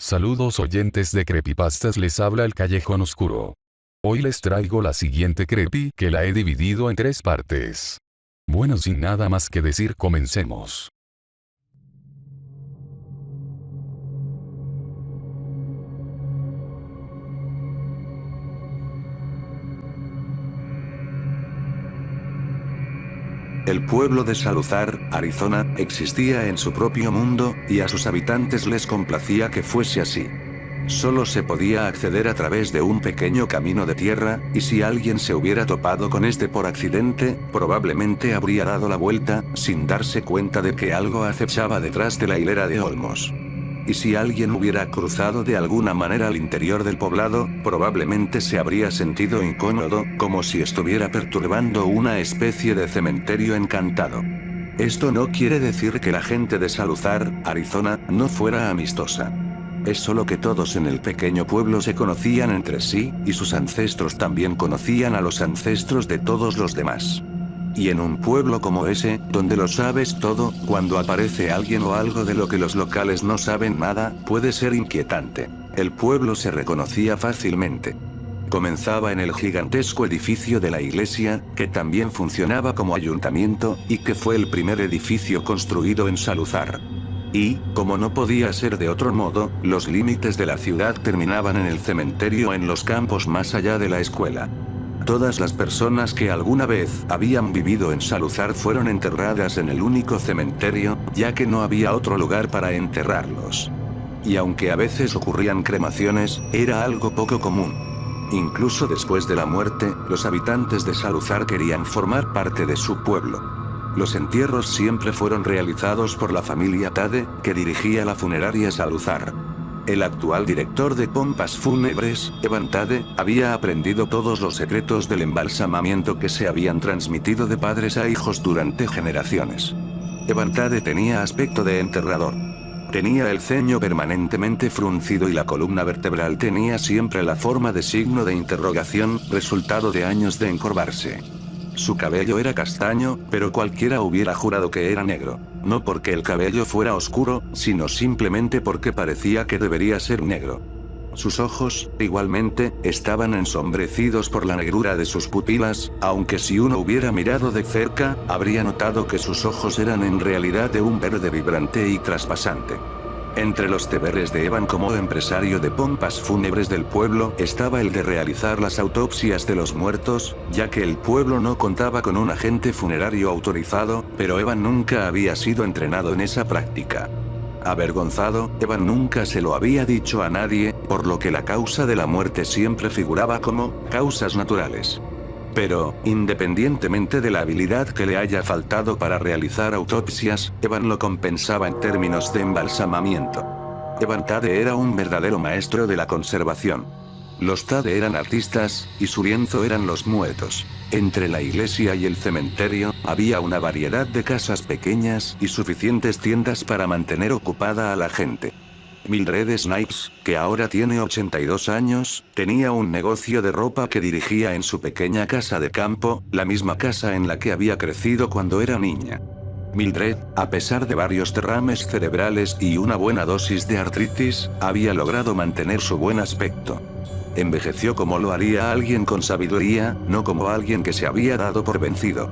Saludos oyentes de Creepypastas, les habla el Callejón Oscuro. Hoy les traigo la siguiente creepy que la he dividido en 3 partes. Bueno, sin nada más que decir, comencemos. El pueblo de Saluzar, Arizona, existía en su propio mundo, y a sus habitantes les complacía que fuese así. Solo se podía acceder a través de un pequeño camino de tierra, y si alguien se hubiera topado con este por accidente, probablemente habría dado la vuelta, sin darse cuenta de que algo acechaba detrás de la hilera de olmos. Y si alguien hubiera cruzado de alguna manera al interior del poblado, probablemente se habría sentido incómodo, como si estuviera perturbando una especie de cementerio encantado. Esto no quiere decir que la gente de Saluzar, Arizona, no fuera amistosa. Es solo que todos en el pequeño pueblo se conocían entre sí, y sus ancestros también conocían a los ancestros de todos los demás. Y en un pueblo como ese, donde lo sabes todo, cuando aparece alguien o algo de lo que los locales no saben nada, puede ser inquietante. El pueblo se reconocía fácilmente. Comenzaba en el gigantesco edificio de la iglesia, que también funcionaba como ayuntamiento, y que fue el primer edificio construido en Saluzar. Y, como no podía ser de otro modo, los límites de la ciudad terminaban en el cementerio o en los campos más allá de la escuela. Todas las personas que alguna vez habían vivido en Saluzar fueron enterradas en el único cementerio, ya que no había otro lugar para enterrarlos. Y aunque a veces ocurrían cremaciones, era algo poco común. Incluso después de la muerte, los habitantes de Saluzar querían formar parte de su pueblo. Los entierros siempre fueron realizados por la familia Tade, que dirigía la funeraria Saluzar. El actual director de pompas fúnebres, Evan Tade, había aprendido todos los secretos del embalsamamiento que se habían transmitido de padres a hijos durante generaciones. Evan Tade tenía aspecto de enterrador. Tenía el ceño permanentemente fruncido y la columna vertebral tenía siempre la forma de signo de interrogación, resultado de años de encorvarse. Su cabello era castaño, pero cualquiera hubiera jurado que era negro. No porque el cabello fuera oscuro, sino simplemente porque parecía que debería ser negro. Sus ojos, igualmente, estaban ensombrecidos por la negrura de sus pupilas, aunque si uno hubiera mirado de cerca, habría notado que sus ojos eran en realidad de un verde vibrante y traspasante. Entre los deberes de Evan como empresario de pompas fúnebres del pueblo estaba el de realizar las autopsias de los muertos, ya que el pueblo no contaba con un agente funerario autorizado, pero Evan nunca había sido entrenado en esa práctica. Avergonzado, Evan nunca se lo había dicho a nadie, por lo que la causa de la muerte siempre figuraba como causas naturales. Pero, independientemente de la habilidad que le haya faltado para realizar autopsias, Evan lo compensaba en términos de embalsamamiento. Evan Tade era un verdadero maestro de la conservación. Los Tade eran artistas, y su lienzo eran los muertos. Entre la iglesia y el cementerio, había una variedad de casas pequeñas y suficientes tiendas para mantener ocupada a la gente. Mildred Snipes, que ahora tiene 82 años, tenía un negocio de ropa que dirigía en su pequeña casa de campo, la misma casa en la que había crecido cuando era niña. Mildred, a pesar de varios derrames cerebrales y una buena dosis de artritis, había logrado mantener su buen aspecto. Envejeció como lo haría alguien con sabiduría, no como alguien que se había dado por vencido.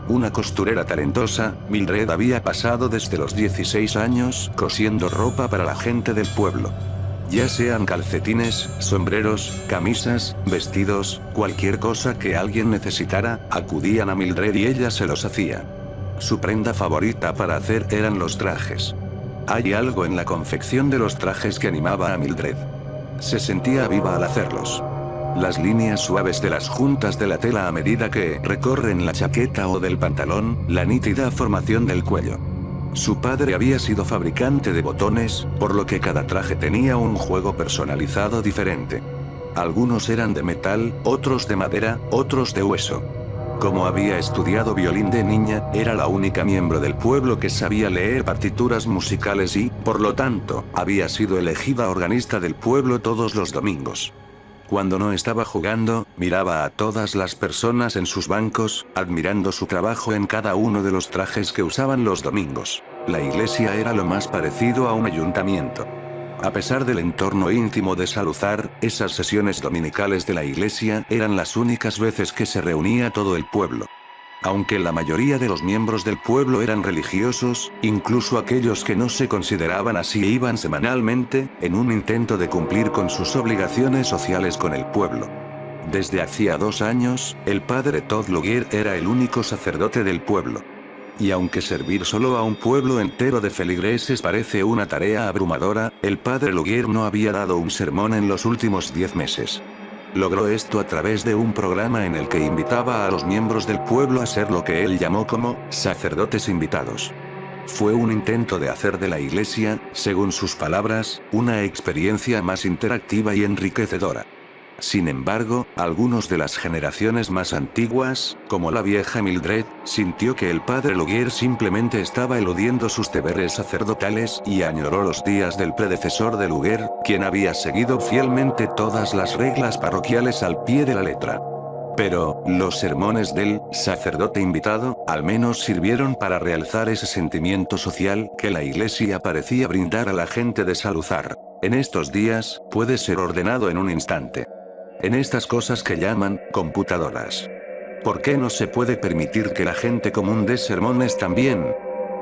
Una costurera talentosa, Mildred había pasado desde los 16 años cosiendo ropa para la gente del pueblo. Ya sean calcetines, sombreros, camisas, vestidos, cualquier cosa que alguien necesitara, acudían a Mildred y ella se los hacía. Su prenda favorita para hacer eran los trajes. Hay algo en la confección de los trajes que animaba a Mildred. Se sentía viva al hacerlos. Las líneas suaves de las juntas de la tela a medida que recorren la chaqueta o del pantalón, la nítida formación del cuello. Su padre había sido fabricante de botones, por lo que cada traje tenía un juego personalizado diferente. Algunos eran de metal, otros de madera, otros de hueso. Como había estudiado violín de niña, era la única miembro del pueblo que sabía leer partituras musicales y, por lo tanto, había sido elegida organista del pueblo todos los domingos. Cuando no estaba jugando, miraba a todas las personas en sus bancos, admirando su trabajo en cada uno de los trajes que usaban los domingos. La iglesia era lo más parecido a un ayuntamiento. A pesar del entorno íntimo de Saluzar, esas sesiones dominicales de la iglesia eran las únicas veces que se reunía todo el pueblo. Aunque la mayoría de los miembros del pueblo eran religiosos, incluso aquellos que no se consideraban así iban semanalmente, en un intento de cumplir con sus obligaciones sociales con el pueblo. Desde hacía 2 años, el padre Todd Lugier era el único sacerdote del pueblo. Y aunque servir solo a un pueblo entero de feligreses parece una tarea abrumadora, el padre Lugier no había dado un sermón en los últimos 10 meses. Logró esto a través de un programa en el que invitaba a los miembros del pueblo a ser lo que él llamó como sacerdotes invitados. Fue un intento de hacer de la iglesia, según sus palabras, una experiencia más interactiva y enriquecedora. Sin embargo, algunos de las generaciones más antiguas, como la vieja Mildred, sintió que el padre Lugier simplemente estaba eludiendo sus deberes sacerdotales y añoró los días del predecesor de Lugier, quien había seguido fielmente todas las reglas parroquiales al pie de la letra. Pero, los sermones del sacerdote invitado, al menos sirvieron para realzar ese sentimiento social que la iglesia parecía brindar a la gente de Saluzar. En estos días, puede ser ordenado en un instante. En estas cosas que llaman computadoras. ¿Por qué no se puede permitir que la gente común dé sermones también?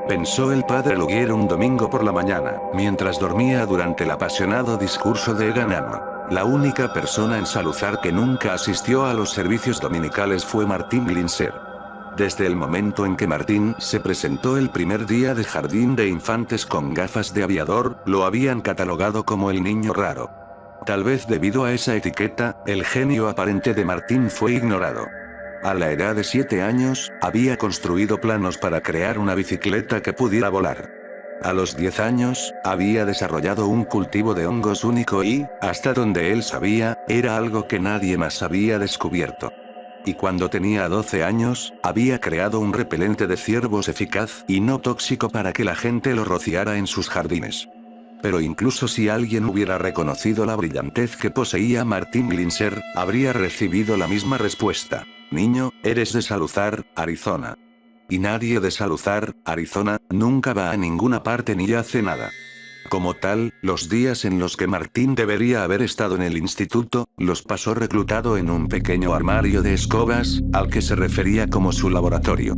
Pensó el padre Lugier un domingo por la mañana, mientras dormía durante el apasionado discurso de Egan Am. La única persona en Saluzar que nunca asistió a los servicios dominicales fue Martín Glinser. Desde el momento en que Martín se presentó el primer día de jardín de infantes con gafas de aviador, lo habían catalogado como el niño raro. Tal vez debido a esa etiqueta, el genio aparente de Martín fue ignorado. A la edad de 7 años, había construido planos para crear una bicicleta que pudiera volar. A los 10 años, había desarrollado un cultivo de hongos único y, hasta donde él sabía, era algo que nadie más había descubierto. Y cuando tenía 12 años, había creado un repelente de ciervos eficaz y no tóxico para que la gente lo rociara en sus jardines. Pero incluso si alguien hubiera reconocido la brillantez que poseía Martín Glinser, habría recibido la misma respuesta. Niño, eres de Saluzar, Arizona. Y nadie de Saluzar, Arizona, nunca va a ninguna parte ni hace nada. Como tal, los días en los que Martín debería haber estado en el instituto, los pasó reclutado en un pequeño armario de escobas, al que se refería como su laboratorio.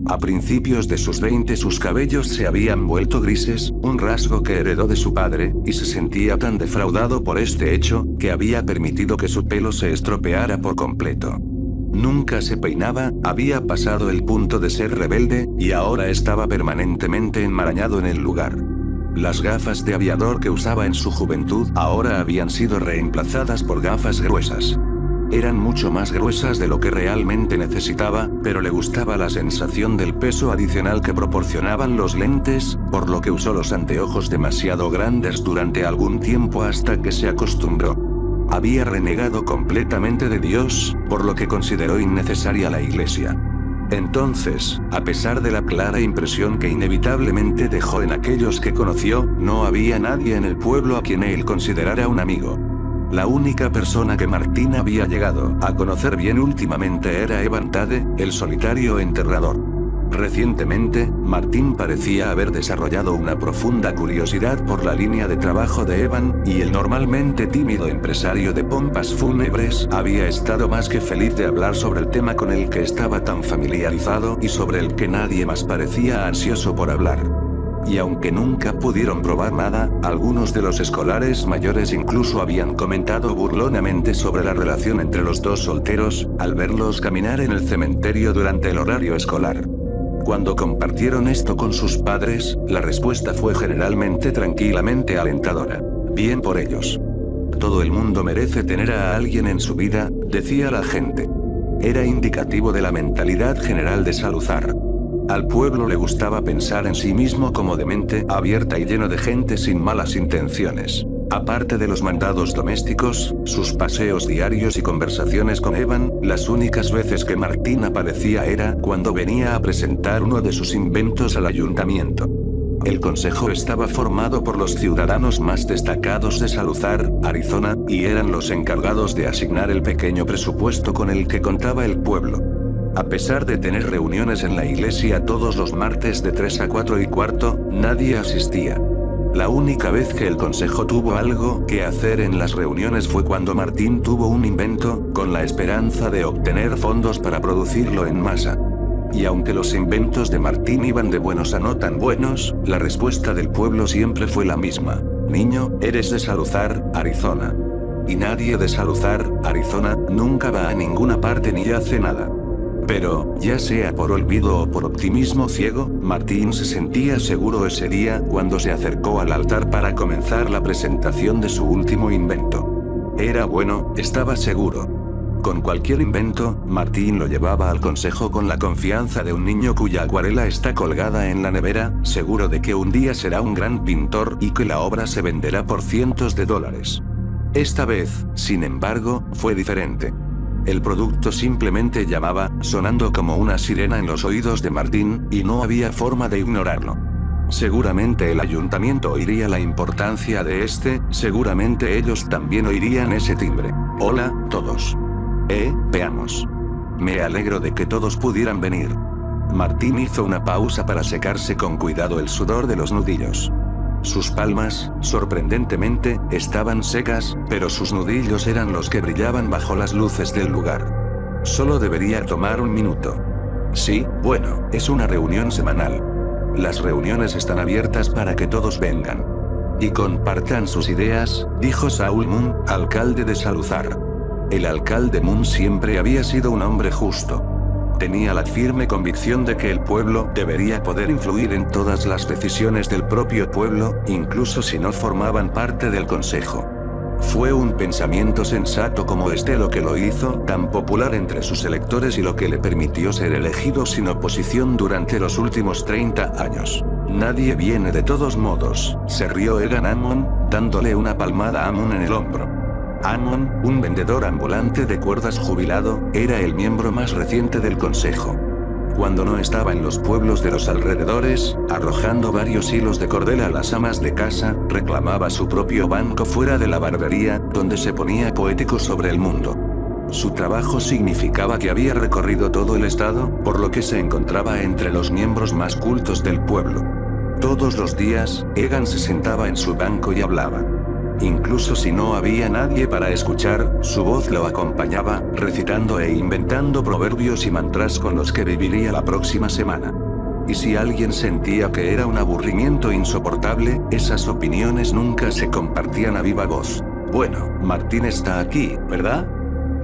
A principios de sus 20 sus cabellos se habían vuelto grises, un rasgo que heredó de su padre, y se sentía tan defraudado por este hecho, que había permitido que su pelo se estropeara por completo. Nunca se peinaba, había pasado el punto de ser rebelde, y ahora estaba permanentemente enmarañado en el lugar. Las gafas de aviador que usaba en su juventud ahora habían sido reemplazadas por gafas gruesas. Eran mucho más gruesas de lo que realmente necesitaba, pero le gustaba la sensación del peso adicional que proporcionaban los lentes, por lo que usó los anteojos demasiado grandes durante algún tiempo hasta que se acostumbró. Había renegado completamente de Dios, por lo que consideró innecesaria la iglesia. Entonces, a pesar de la clara impresión que inevitablemente dejó en aquellos que conoció, no había nadie en el pueblo a quien él considerara un amigo. La única persona que Martín había llegado a conocer bien últimamente era Evan Tade, el solitario enterrador. Recientemente, Martín parecía haber desarrollado una profunda curiosidad por la línea de trabajo de Evan, y el normalmente tímido empresario de pompas fúnebres había estado más que feliz de hablar sobre el tema con el que estaba tan familiarizado y sobre el que nadie más parecía ansioso por hablar. Y aunque nunca pudieron probar nada, algunos de los escolares mayores incluso habían comentado burlonamente sobre la relación entre los dos solteros, al verlos caminar en el cementerio durante el horario escolar. Cuando compartieron esto con sus padres, la respuesta fue generalmente tranquilamente alentadora. Bien por ellos. Todo el mundo merece tener a alguien en su vida, decía la gente. Era indicativo de la mentalidad general de Saluzar. Al pueblo le gustaba pensar en sí mismo como de mente abierta y lleno de gente sin malas intenciones. Aparte de los mandados domésticos, sus paseos diarios y conversaciones con Evan, las únicas veces que Martín aparecía era cuando venía a presentar uno de sus inventos al ayuntamiento. El consejo estaba formado por los ciudadanos más destacados de Saluzar, Arizona, y eran los encargados de asignar el pequeño presupuesto con el que contaba el pueblo. A pesar de tener reuniones en la iglesia todos los martes de 3 a 4 y cuarto, nadie asistía. La única vez que el consejo tuvo algo que hacer en las reuniones fue cuando Martín tuvo un invento, con la esperanza de obtener fondos para producirlo en masa. Y aunque los inventos de Martín iban de buenos a no tan buenos, la respuesta del pueblo siempre fue la misma. Niño, eres de Saluzar, Arizona. Y nadie de Saluzar, Arizona, nunca va a ninguna parte ni hace nada. Pero, ya sea por olvido o por optimismo ciego, Martín se sentía seguro ese día cuando se acercó al altar para comenzar la presentación de su último invento. Era bueno, estaba seguro. Con cualquier invento, Martín lo llevaba al consejo con la confianza de un niño cuya acuarela está colgada en la nevera, seguro de que un día será un gran pintor y que la obra se venderá por cientos de dólares. Esta vez, sin embargo, fue diferente. El producto simplemente llamaba, sonando como una sirena en los oídos de Martín, y no había forma de ignorarlo. Seguramente el ayuntamiento oiría la importancia de seguramente ellos también oirían ese timbre. Hola, todos. Veamos. Me alegro de que todos pudieran venir. Martín hizo una pausa para secarse con cuidado el sudor de los nudillos. Sus palmas, sorprendentemente, estaban secas, pero sus nudillos eran los que brillaban bajo las luces del lugar. Solo debería tomar un minuto. Sí, bueno, es una reunión semanal. Las reuniones están abiertas para que todos vengan y compartan sus ideas, dijo Saul Moon, alcalde de Saluzar. El alcalde Moon siempre había sido un hombre justo. Tenía la firme convicción de que el pueblo debería poder influir en todas las decisiones del propio pueblo, incluso si no formaban parte del consejo. Fue un pensamiento sensato como lo que lo hizo tan popular entre sus electores y lo que le permitió ser elegido sin oposición durante los últimos 30 años. Nadie viene de todos modos, se rió Egan Ammon, dándole una palmada a Ammon en el hombro. Ammon, un vendedor ambulante de cuerdas jubilado, era el miembro más reciente del consejo. Cuando no estaba en los pueblos de los alrededores, arrojando varios hilos de cordel a las amas de casa, reclamaba su propio banco fuera de la barbería, donde se ponía poético sobre el mundo. Su trabajo significaba que había recorrido todo el estado, por lo que se encontraba entre los miembros más cultos del pueblo. Todos los días, Egan se sentaba en su banco y hablaba. Incluso si no había nadie para escuchar, su voz lo acompañaba, recitando e inventando proverbios y mantras con los que viviría la próxima semana. Y si alguien sentía que era un aburrimiento insoportable, esas opiniones nunca se compartían a viva voz. Bueno, Martín está aquí, ¿verdad?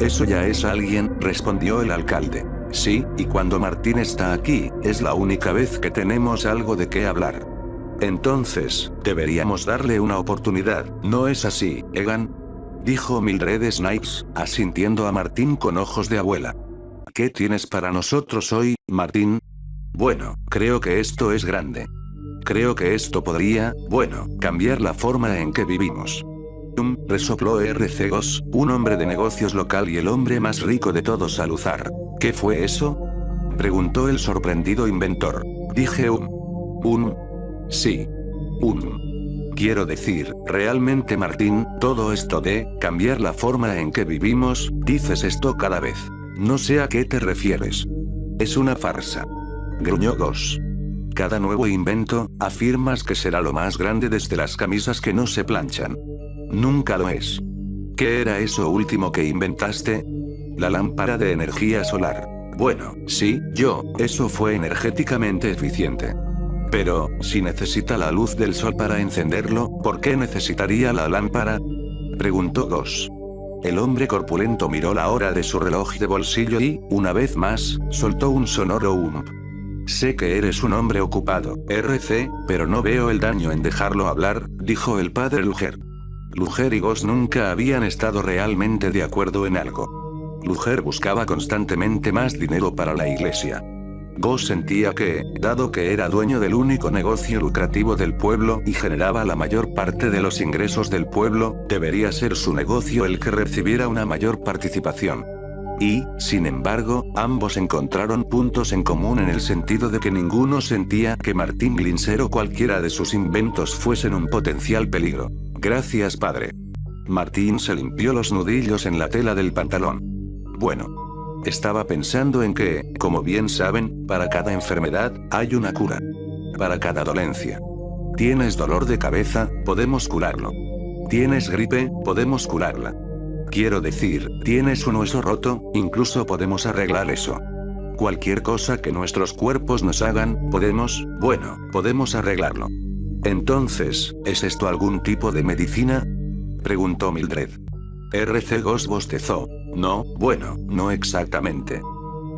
Eso ya es alguien, respondió el alcalde. Sí, y cuando Martín está aquí, es la única vez que tenemos algo de qué hablar. Entonces, deberíamos darle una oportunidad, ¿no es así, Egan? Dijo Mildred Snipes, asintiendo a Martín con ojos de abuela. ¿Qué tienes para nosotros hoy, Martín? Bueno, creo que esto es grande. Creo que esto podría, cambiar la forma en que vivimos. Resopló R.C. Goss, un hombre de negocios local y el hombre más rico de todo Saluzar. ¿Qué fue eso? Preguntó el sorprendido inventor. Dije sí. Quiero decir, realmente Martín, todo esto de cambiar la forma en que vivimos, dices esto cada vez. No sé a qué te refieres. Es una farsa. Gruñó Goss. Cada nuevo invento, afirmas que será lo más grande desde las camisas que no se planchan. Nunca lo es. ¿Qué era eso último que inventaste? La lámpara de energía solar. Bueno, sí, eso fue energéticamente eficiente. Pero, si necesita la luz del sol para encenderlo, ¿por qué necesitaría la lámpara? Preguntó Goss. El hombre corpulento miró la hora de su reloj de bolsillo y, una vez más, soltó un sonoro Sé que eres un hombre ocupado, RC, pero no veo el daño en dejarlo hablar, dijo el padre Luger. Luger y Goss nunca habían estado realmente de acuerdo en algo. Luger buscaba constantemente más dinero para la iglesia. Goss sentía que, dado que era dueño del único negocio lucrativo del pueblo y generaba la mayor parte de los ingresos del pueblo, debería ser su negocio el que recibiera una mayor participación. Y, sin embargo, ambos encontraron puntos en común en el sentido de que ninguno sentía que Martín Glinser o cualquiera de sus inventos fuesen un potencial peligro. Gracias, padre. Martín se limpió los nudillos en la tela del pantalón. Estaba pensando en que, como bien saben, para cada enfermedad, hay una cura. Para cada dolencia. ¿Tienes dolor de cabeza? Podemos curarlo. ¿Tienes gripe? Podemos curarla. Quiero decir, ¿tienes un hueso roto? Incluso podemos arreglar eso. Cualquier cosa que nuestros cuerpos nos hagan, podemos arreglarlo. Entonces, ¿es esto algún tipo de medicina? Preguntó Mildred. RC Ghost bostezó. No, no exactamente.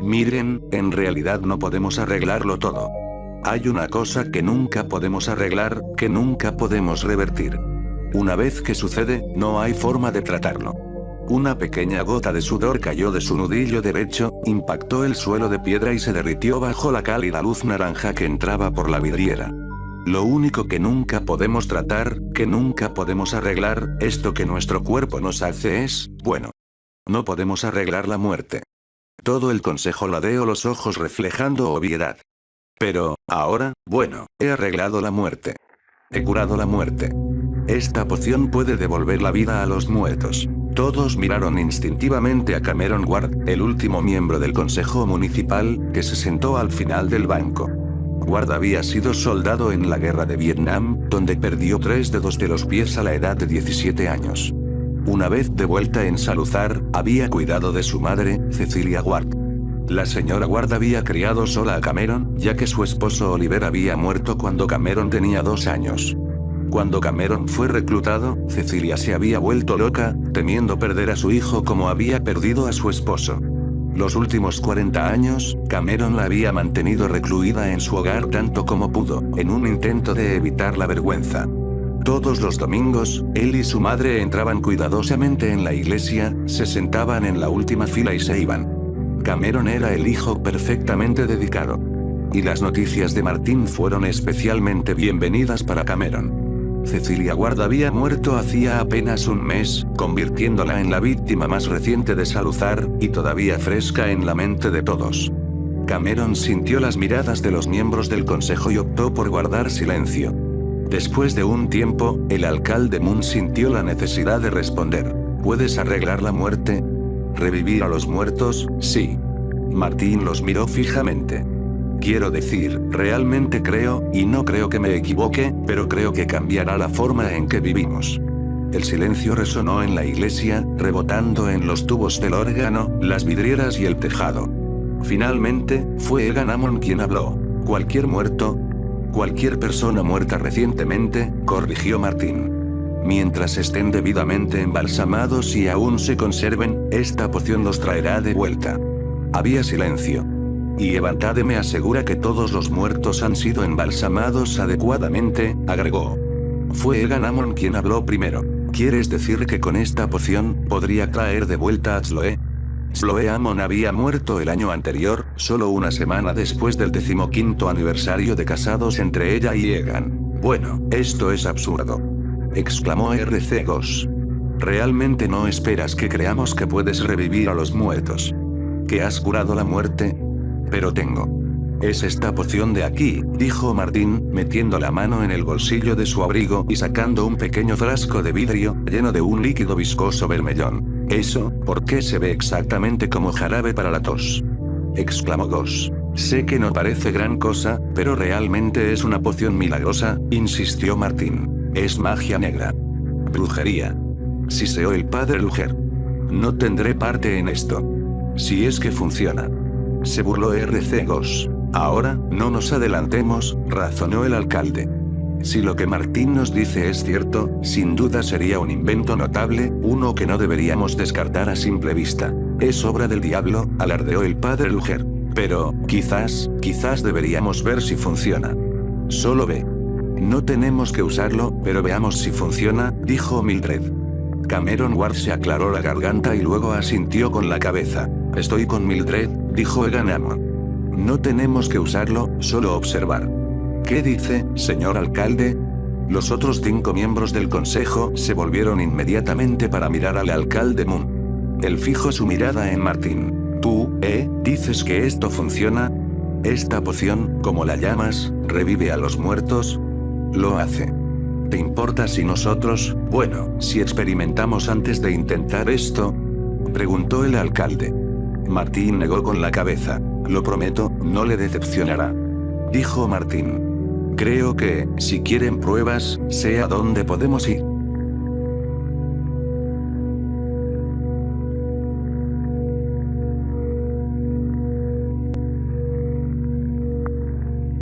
Miren, en realidad no podemos arreglarlo todo. Hay una cosa que nunca podemos arreglar, que nunca podemos revertir. Una vez que sucede, no hay forma de tratarlo. Una pequeña gota de sudor cayó de su nudillo derecho, impactó el suelo de piedra y se derritió bajo la cálida luz naranja que entraba por la vidriera. Lo único que nunca podemos tratar, que nunca podemos arreglar, esto que nuestro cuerpo nos hace es, no podemos arreglar la muerte. Todo el consejo ladeó los ojos reflejando obviedad. Pero, ahora, he arreglado la muerte. He curado la muerte. Esta poción puede devolver la vida a los muertos. Todos miraron instintivamente a Cameron Ward, el último miembro del consejo municipal, que se sentó al final del banco. Ward había sido soldado en la guerra de Vietnam, donde perdió 3 dedos de los pies a la edad de 17 años. Una vez de vuelta en Saluzar, había cuidado de su madre, Cecilia Ward. La señora Ward había criado sola a Cameron, ya que su esposo Oliver había muerto cuando Cameron tenía 2 años. Cuando Cameron fue reclutado, Cecilia se había vuelto loca, temiendo perder a su hijo como había perdido a su esposo. Los últimos 40 años, Cameron la había mantenido recluida en su hogar tanto como pudo, en un intento de evitar la vergüenza. Todos los domingos, él y su madre entraban cuidadosamente en la iglesia, se sentaban en la última fila y se iban. Cameron era el hijo perfectamente dedicado. Y las noticias de Martín fueron especialmente bienvenidas para Cameron. Cecilia Ward había muerto hacía apenas un mes, convirtiéndola en la víctima más reciente de Saluzar, y todavía fresca en la mente de todos. Cameron sintió las miradas de los miembros del consejo y optó por guardar silencio. Después de un tiempo, el alcalde Moon sintió la necesidad de responder. ¿Puedes arreglar la muerte? ¿Revivir a los muertos? Sí. Martín los miró fijamente. Quiero decir, realmente creo, y no creo que me equivoque, pero creo que cambiará la forma en que vivimos. El silencio resonó en la iglesia, rebotando en los tubos del órgano, las vidrieras y el tejado. Finalmente, fue Egan Amon quien habló. ¿Cualquier muerto? Cualquier persona muerta recientemente, corrigió Martín. Mientras estén debidamente embalsamados y aún se conserven, esta poción los traerá de vuelta. Había silencio. Y Evantade me asegura que todos los muertos han sido embalsamados adecuadamente, agregó. Fue Egan Amon quien habló primero. ¿Quieres decir que con esta poción, podría traer de vuelta a Sloe? Sloe Amon había muerto el año anterior, solo una semana después del 15º aniversario de casados entre ella y Egan. Esto es absurdo. Exclamó RC Ghost. ¿Realmente no esperas que creamos que puedes revivir a los muertos? ¿Que has curado la muerte? Pero tengo. Es esta poción de aquí, dijo Martín, metiendo la mano en el bolsillo de su abrigo y sacando un pequeño frasco de vidrio, lleno de un líquido viscoso vermellón. Eso, ¿por qué se ve exactamente como jarabe para la tos? Exclamó Ghost. Sé que no parece gran cosa, pero realmente es una poción milagrosa, insistió Martín. Es magia negra. Brujería. Siseó el padre Luger. No tendré parte en esto. Si es que funciona. Se burló RC Ghost. Ahora, no nos adelantemos, razonó el alcalde. Si lo que Martín nos dice es cierto, sin duda sería un invento notable, uno que no deberíamos descartar a simple vista. Es obra del diablo, alardeó el padre Luger. Pero, quizás deberíamos ver si funciona. Solo ve. No tenemos que usarlo, pero veamos si funciona, dijo Mildred. Cameron Ward se aclaró la garganta y luego asintió con la cabeza. Estoy con Mildred, dijo Egan Amon. No tenemos que usarlo, solo observar. ¿Qué dice, señor alcalde? Los otros 5 miembros del consejo se volvieron inmediatamente para mirar al alcalde Moon. Él fijó su mirada en Martín. ¿Tú, dices que esto funciona? ¿Esta poción, como la llamas, revive a los muertos? Lo hace. ¿Te importa si nosotros, si experimentamos antes de intentar esto? Preguntó el alcalde. Martín negó con la cabeza. Lo prometo, no le decepcionará. Dijo Martín. Creo que, si quieren pruebas, sé a dónde podemos ir.